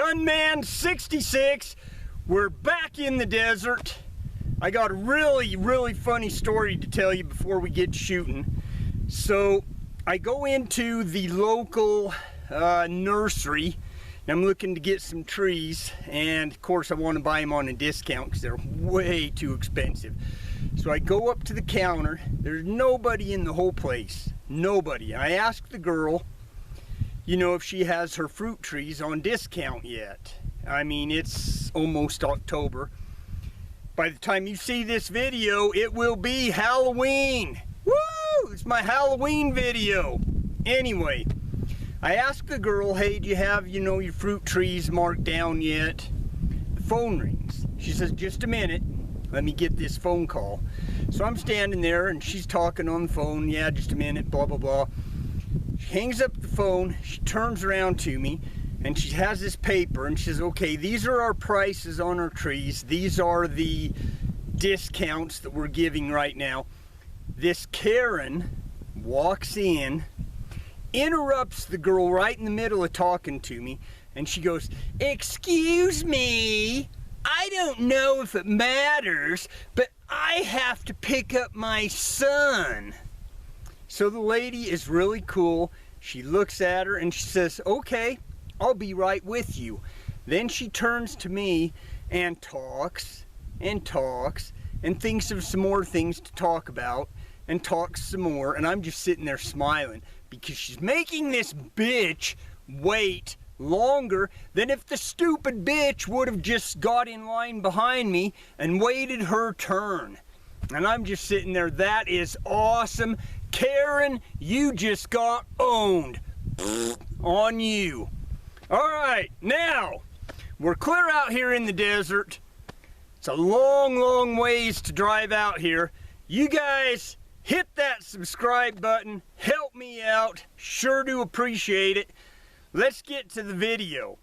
Gunman 66. We're back in the desert. I got a really funny story to tell you before we get shooting. So I go into the local nursery and I'm looking to get some trees, and of course I want to buy them on a discount because they're way too expensive. So I go up to the counter. There's nobody in the whole place. Nobody. I ask the girl, you know, if she has her fruit trees on discount yet. I mean, it's almost October. By the time you see this video, it will be Halloween. Woo! It's my Halloween video. Anyway, I asked the girl, hey, do you have, you know, your fruit trees marked down yet? The phone rings. She says, just a minute. Let me get this phone call. So I'm standing there and she's talking on the phone. Yeah, just a minute, blah, blah, blah. She hangs up the phone. She turns around to me and she has this paper and she says, okay, these are our prices on our trees. These are the discounts that we're giving right now. This Karen walks in, interrupts the girl right in the middle of talking to me, and she goes, excuse me, I don't know if it matters, but I have to pick up my son. So the lady is really cool. She looks at her and she says, okay, I'll be right with you. Then she turns to me and talks and talks and thinks of some more things to talk about and talks some more, and I'm just sitting there smiling because she's making this bitch wait longer than if the stupid bitch would have just got in line behind me and waited her turn. And I'm just sitting there, that is awesome. Karen, you just got owned. On you. Alright, now, we're clear out here in the desert. It's a long ways to drive out here. You guys, hit that subscribe button. Help me out. Sure do appreciate it. Let's get to the video.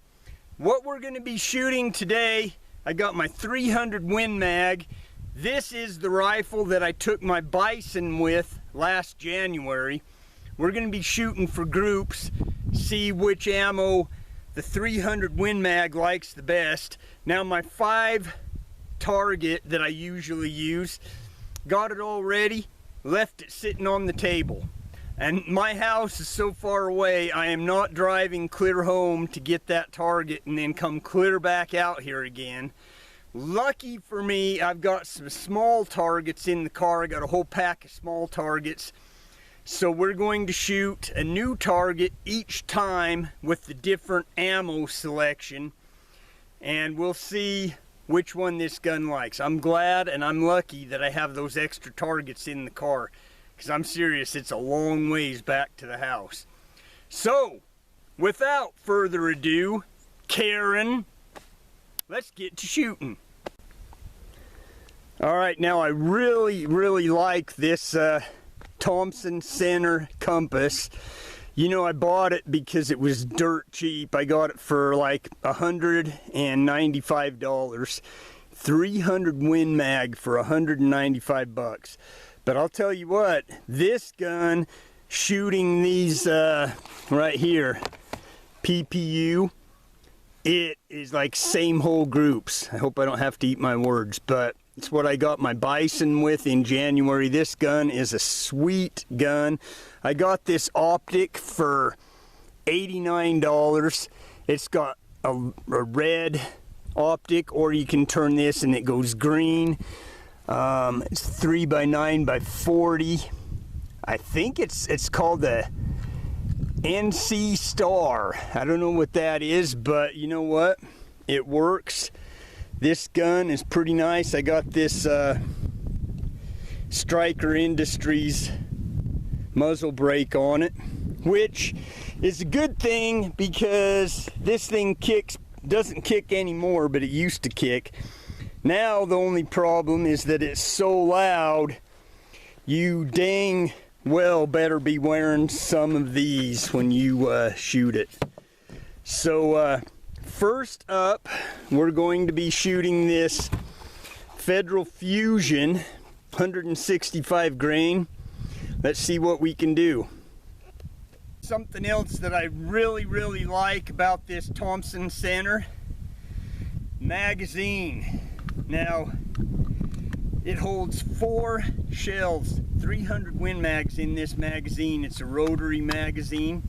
What we're going to be shooting today, I got my 300 Win Mag. This is the rifle that I took my bison with last January. We're going to be shooting for groups, see which ammo the 300 Win Mag likes the best. Now my 5 target that I usually use, got it all ready, left it sitting on the table. And my house is so far away, I am not driving clear home to get that target and then come clear back out here again. Lucky for me, I've got some small targets in the car. I got a whole pack of small targets. So we're going to shoot a new target each time with the different ammo selection. And we'll see which one this gun likes. I'm glad and I'm lucky that I have those extra targets in the car, because I'm serious, it's a long ways back to the house. So, without further ado, Karen, let's get to shooting. Alright, now I really like this Thompson center compass. You know, I bought it because it was dirt cheap. I got it for like $195. 300 Win Mag for 195 bucks. But I'll tell you what, this gun, shooting these right here, PPU, it is like same whole groups. I hope I don't have to eat my words, but it's what I got my bison with in January. This gun is a sweet gun. I got this optic for $89. It's got a red optic, or you can turn this and it goes green. It's 3x9x40. I think it's called the NC Star. I don't know what that is, but you know what? It works. This gun is pretty nice. I got this Striker Industries muzzle brake on it, which is a good thing because this thing doesn't kick anymore, but it used to kick. Now the only problem is that it's so loud, you dang well better be wearing some of these when you shoot it. So first up, we're going to be shooting this Federal Fusion 165 grain. Let's see what we can do. something else that I really like about this Thompson Center magazine. Now, it holds 4 shells, 300 Win Mags in this magazine. It's a rotary magazine.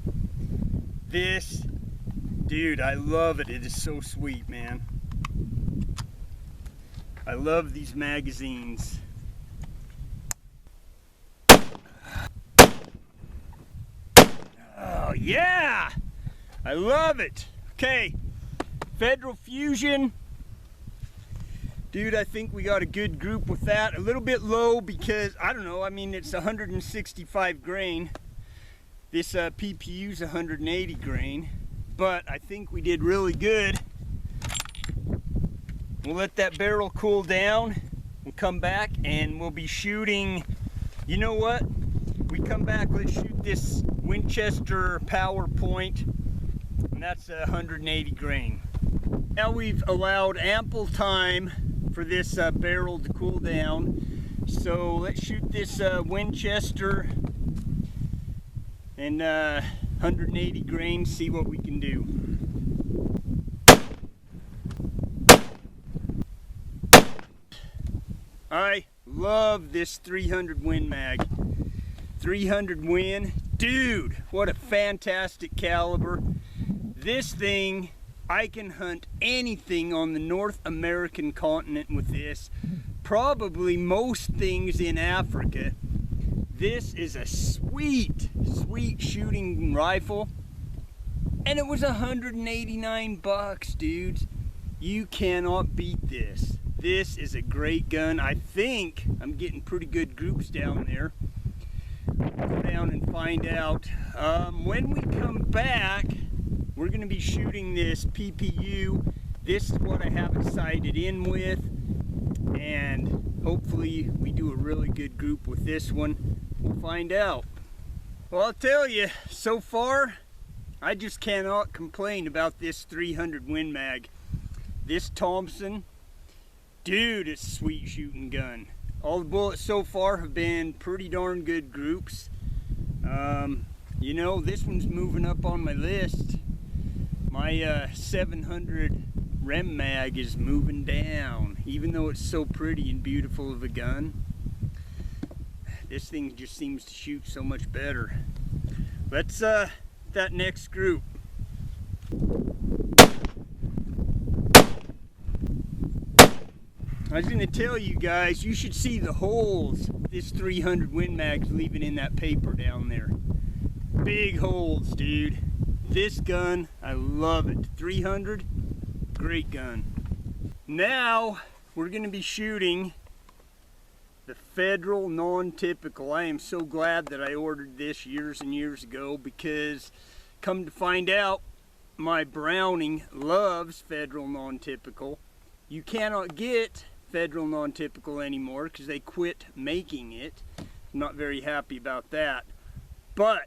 This, dude, I love it. It is so sweet, man. I love these magazines. Oh yeah, I love it. Okay, Federal Fusion. Dude, I think we got a good group with that. A little bit low because, I don't know, I mean, it's 165 grain. This PPU's 180 grain, but I think we did really good. We'll let that barrel cool down. We'll come back and we'll be shooting, you know what? We come back, let's shoot this Winchester PowerPoint, and that's 180 grain. Now we've allowed ample time for this barrel to cool down. So let's shoot this Winchester and 180 grain, see what we can do. I love this 300 Win Mag. 300 Win, dude, what a fantastic caliber. This thing, I can hunt anything on the North American continent with this, probably most things in Africa. This is a sweet shooting rifle, and it was 189 bucks, dudes. You cannot beat this. This is a great gun. I think I'm getting pretty good groups down there. Go down and find out. When we come back, we're going to be shooting this PPU. This is what I have it sighted in with, and hopefully we do a really good group with this one. We'll find out. Well, I'll tell you, so far I just cannot complain about this 300 Win Mag. This Thompson, dude, it's a sweet shooting gun. All the bullets so far have been pretty darn good groups. You know, this one's moving up on my list. My 700 Rem Mag is moving down, even though it's so pretty and beautiful of a gun. This thing just seems to shoot so much better. Let's that next group. I was going to tell you guys, you should see the holes this 300 Win Mag's leaving in that paper down there. Big holes, dude. This gun, I love it. 300, great gun. Now, we're going to be shooting the Federal Non-Typical. I am so glad that I ordered this years and years ago, because come to find out, my Browning loves Federal Non-Typical. You cannot get Federal Non-Typical anymore because they quit making it. I'm not very happy about that. But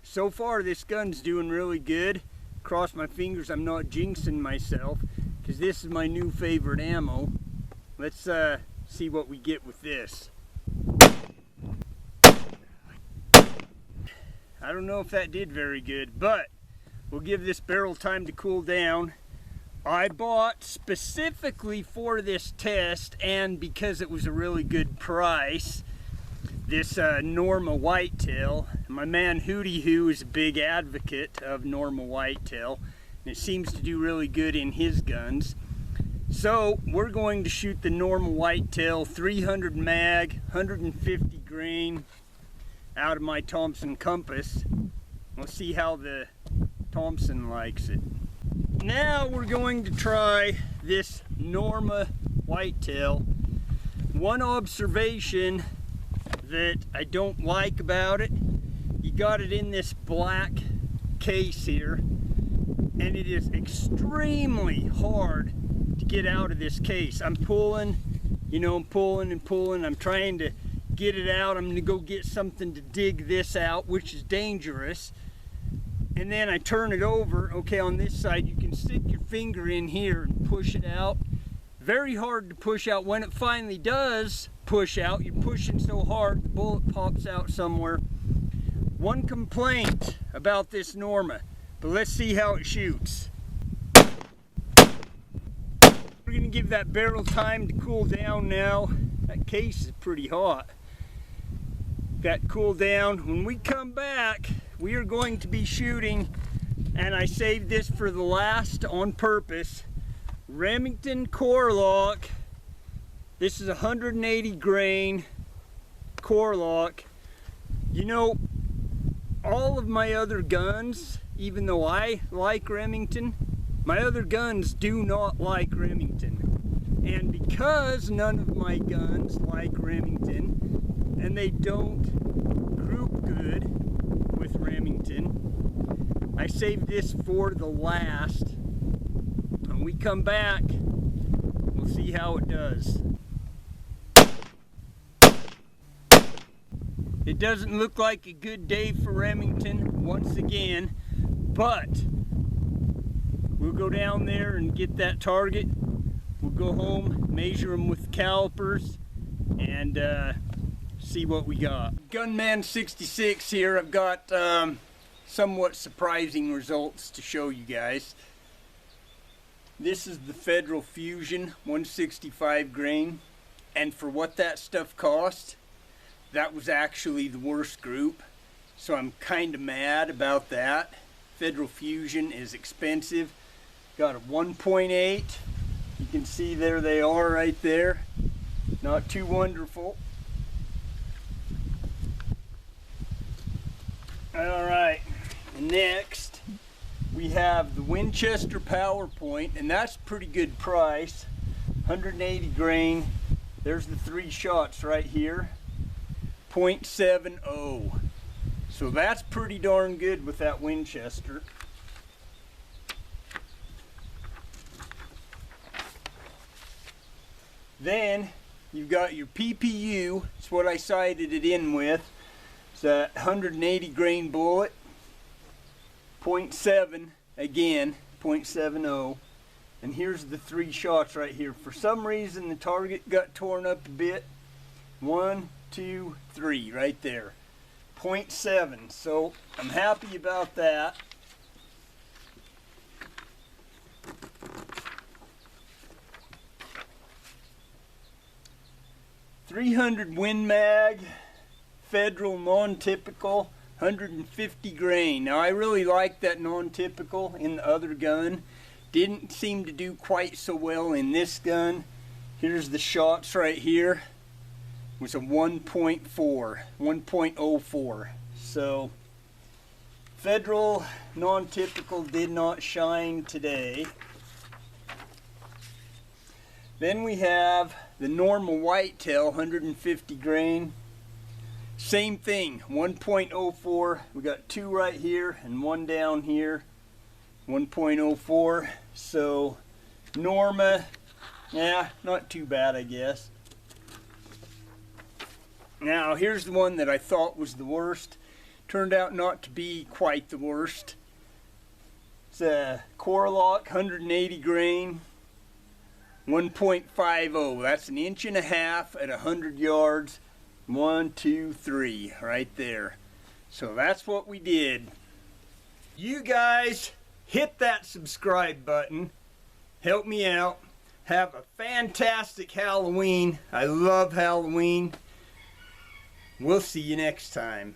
so far this gun's doing really good. Cross my fingers I'm not jinxing myself, because this is my new favorite ammo. Let's see what we get with this. I don't know if that did very good, but we'll give this barrel time to cool down. I bought specifically for this test, and because it was a really good price, this Norma Whitetail. My man Hootie Hoo is a big advocate of Norma Whitetail, and it seems to do really good in his guns. So we're going to shoot the Norma Whitetail 300 mag, 150 grain out of my Thompson Compass. We'll see how the Thompson likes it. Now we're going to try this Norma Whitetail. One observation that I don't like about it, you got it in this black case here, and it is extremely hard to get out of this case. I'm pulling, you know, I'm pulling and pulling. I'm trying to get it out. I'm gonna go get something to dig this out, which is dangerous. And then I turn it over. Okay, on this side you can stick your finger in here and push it out. Very hard to push out. When it finally does push out, you're pushing so hard the bullet pops out somewhere. One complaint about this Norma, but let's see how it shoots. We're gonna give that barrel time to cool down now. That case is pretty hot. That cool down. When we come back, we are going to be shooting, and I saved this for the last on purpose, Remington core lock. This is 180 grain core lock. You know, all of my other guns, even though I like Remington, my other guns do not like Remington. And because none of my guns like Remington, and they don't group good with Remington, I saved this for the last. When we come back, we'll see how it does. It doesn't look like a good day for Remington once again, but we'll go down there and get that target. We'll go home, measure them with calipers, and see what we got. Gunman 66 here. I've got somewhat surprising results to show you guys. This is the Federal Fusion 165 grain, and for what that stuff cost, that was actually the worst group, so I'm kind of mad about that. Federal Fusion is expensive. Got a 1.8. You can see there they are right there. Not too wonderful. Alright, next we have the Winchester PowerPoint, and that's a pretty good price. 180 grain. There's the 3 shots right here. .70. So that's pretty darn good with that Winchester. Then you've got your PPU. It's what I sighted it in with. It's a 180 grain bullet. .7 again, .70. And here's the 3 shots right here. For some reason the target got torn up a bit. 1, 2, 3 right there. .7. So I'm happy about that. .300 Win Mag, Federal non-typical, 150 grain. Now I really like that non-typical in the other gun. Didn't seem to do quite so well in this gun. Here's the shots right here. It was a 1.04. So Federal non-typical did not shine today. Then we have the normal whitetail, 150 grain. Same thing, 1.04. We got 2 right here and 1 down here. 1.04. So Norma, yeah, not too bad, I guess. Now here's the one that I thought was the worst. Turned out not to be quite the worst. It's a core lock, 180 grain, 1.50. That's an 1.5 inches at 100 yards. 1, 2, 3 right there. So that's what we did. You guys hit that subscribe button. Help me out. Have a fantastic Halloween. I love Halloween. We'll see you next time.